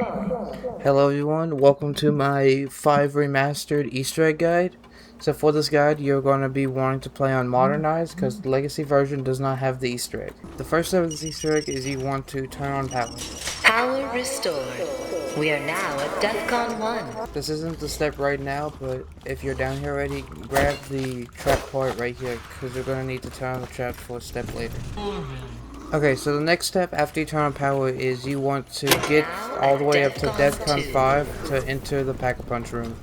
Hello everyone, welcome to my 5 remastered Easter egg guide. So for this guide, you're going to be wanting to play on modernized because the legacy version does not have the Easter egg. The first step of this Easter egg is you want to turn on power. Power restored. We are now at DEFCON 1. This isn't the step right now, but if you're down here already, grab the trap part right here because you're going to need to turn on the trap for a step later. Okay, so the next step after you turn on power is you want to get all the way up to DEFCON 5 to enter the Pack-a-Punch room.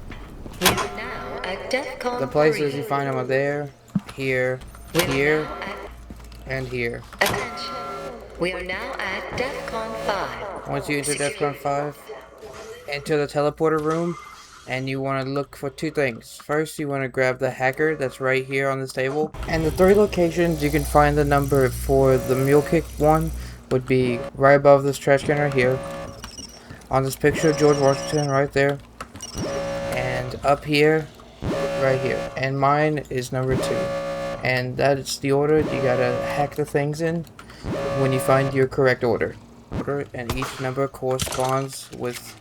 We are now at DEFCON 3. The places you find them are there, here, here, and here. Attention. We are now at DEFCON 5. Once you enter DEFCON 5, enter the teleporter room, and you want to look for two things. First, you want to grab the hacker that's right here on this table. And the 3 locations you can find the number for the mule kick one would be right above this trash can right here. On this picture of George Washington right there. And up here, right here. And mine is number 2. And that's the order you gotta hack the things in when you find your correct order. And each number corresponds with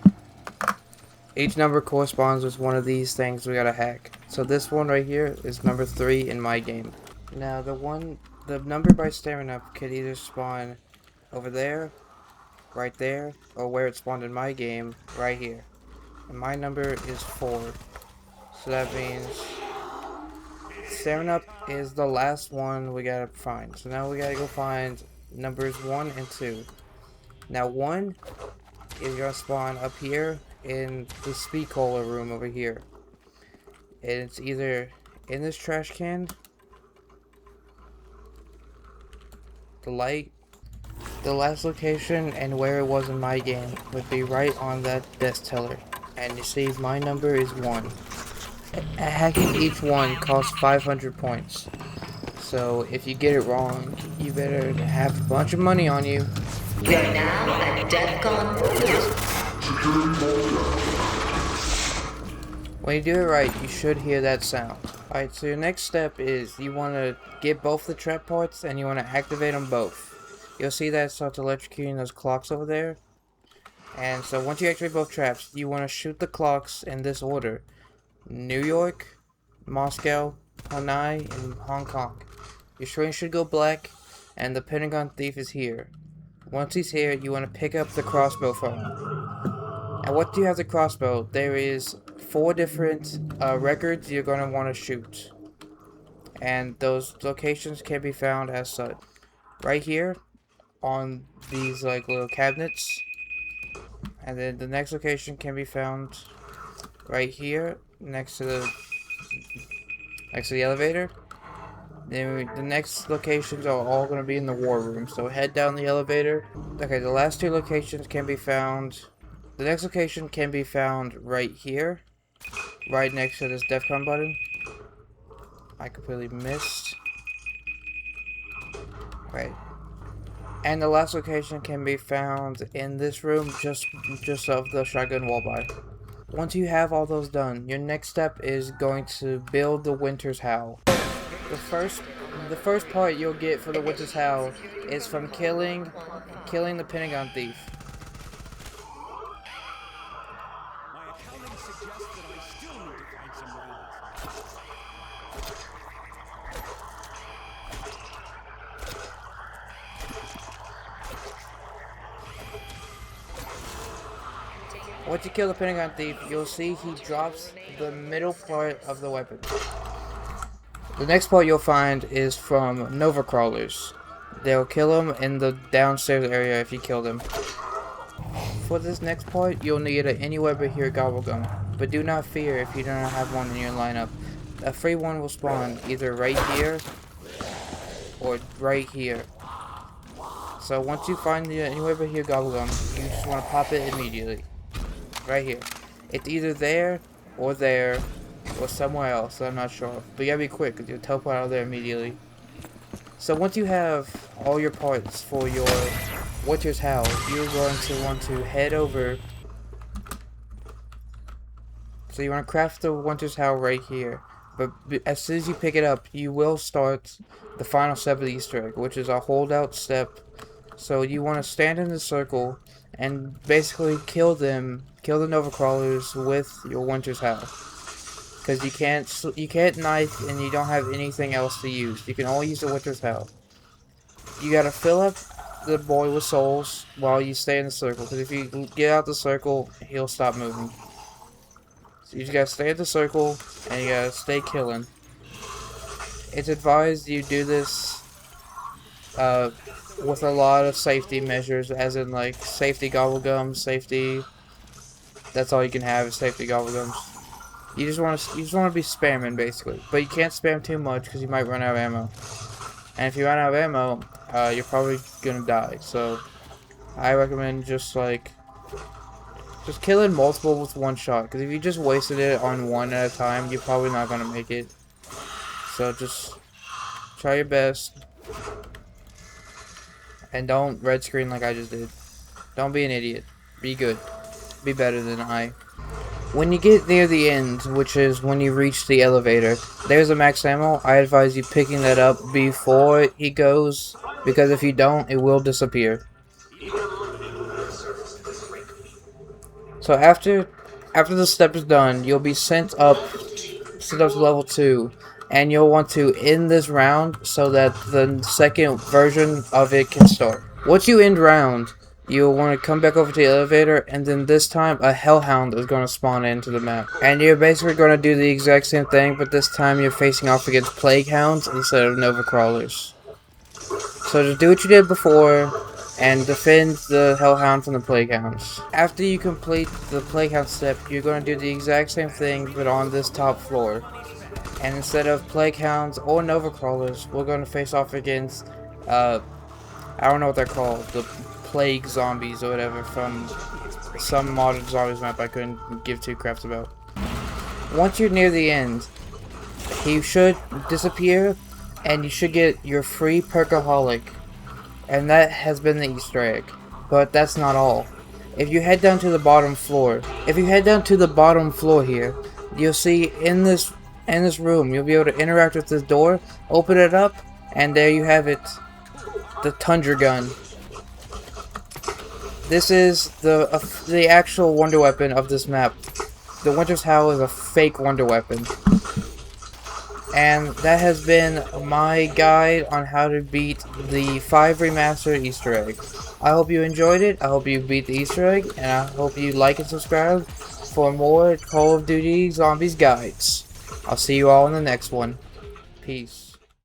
one of these things we gotta hack. So this one right here is number 3 in my game. Now the number by staring up could either spawn over there, right there, or where it spawned in my game, right here. And my number is 4. So that means staring up is the last one we gotta find. So now we gotta go find numbers 1 and 2. Now 1 is gonna spawn up here in the speed cola room over here. And it's either in this trash can, the light, the last location, and where it was in my game would be right on that desk teller. And you see my number is 1. Hacking each one costs 500 points. So if you get it wrong, you better have a bunch of money on you. We are now at DEFCON 3. When you do it right, you should hear that sound. Alright, so your next step is you want to get both the trap parts and you want to activate them both. You'll see that it starts electrocuting those clocks over there. And so once you activate both traps, you want to shoot the clocks in this order. New York, Moscow, Hanoi, and Hong Kong. Your screen should go black, and the Pentagon thief is here. Once he's here, you want to pick up the crossbow from him. And what do you have the crossbow? There is 4 different records you're going to want to shoot. And those locations can be found as such. Right here, on these like little cabinets. And then the next location can be found right here, next to the elevator. Then the next locations are all going to be in the war room, so head down the elevator. Okay, the last 2 locations can be found. The next location can be found right here, right next to this DEFCON button. I completely missed. Right. And the last location can be found in this room, just of the shotgun wall by. Once you have all those done, your next step is going to build the Winter's Howl. The first part you'll get for the Winter's Howl is from killing the Pentagon thief. My accounting suggests that I still need to find some rounds. Once you kill the Pentagon thief, you'll see he drops the middle part of the weapon. The next part you'll find is from Nova Crawlers. They'll kill him in the downstairs area if you kill them. For this next part, you'll need an anywhere but here gobblegum, but do not fear if you do not have one in your lineup. A free one will spawn either right here or right here. So once you find the anywhere but here gobblegum, you just want to pop it immediately. Right here. It's either there or somewhere else, I'm not sure. But you gotta be quick because you'll teleport out of there immediately. So once you have all your parts for your Winter's Howl, you're going to want to head over. So you want to craft the Winter's Howl right here. But as soon as you pick it up, you will start the final step of the Easter egg, which is a holdout step. So you want to stand in the circle and basically kill the Nova Crawlers with your Winter's Howl. Because you can't knife and you don't have anything else to use. You can only use the Winter's Howl. You gotta fill up the boy with souls while you stay in the circle. Because if you get out the circle, he'll stop moving. So you just gotta stay in the circle and you gotta stay killing. It's advised you do this with a lot of safety measures, as in like safety gobble gums, safety. That's all you can have is safety gobble gums. You just want to be spamming basically, but you can't spam too much because you might run out of ammo. And if you run out of ammo, you're probably gonna die. So I recommend just killing multiple with one shot. Because if you just wasted it on one at a time, you're probably not gonna make it. So just try your best. And don't red screen like I just did. Don't be an idiot. Be good. Be better than I. When you get near the end, which is when you reach the elevator, there's a max ammo. I advise you picking that up before he goes, because if you don't, it will disappear. So after the step is done, you'll be sent up to level 2, and you'll want to end this round so that the second version of it can start. Once you end round, you'll want to come back over to the elevator, and then this time a hellhound is going to spawn into the map. And you're basically going to do the exact same thing, but this time you're facing off against plague hounds instead of Nova Crawlers. So just do what you did before, and defend the hellhound from the plague hounds. After you complete the plague hound step, you're going to do the exact same thing, but on this top floor. And instead of plague hounds or Nova Crawlers, we're going to face off against, I don't know what they're called, the plague zombies or whatever from some modern zombies map I couldn't give two craps about. Once you're near the end, he should disappear and you should get your free perkaholic, and that has been the Easter egg. But that's not all. If you head down to the bottom floor, here, you'll see in this room, you'll be able to interact with this door, open it up, and there you have it, the Tundra gun. This is the actual wonder weapon of this map. The Winter's Howl is a fake wonder weapon. And that has been my guide on how to beat the 5 remastered Easter egg. I hope you enjoyed it, I hope you beat the Easter egg, and I hope you like and subscribe for more Call of Duty Zombies guides. I'll see you all in the next one. Peace.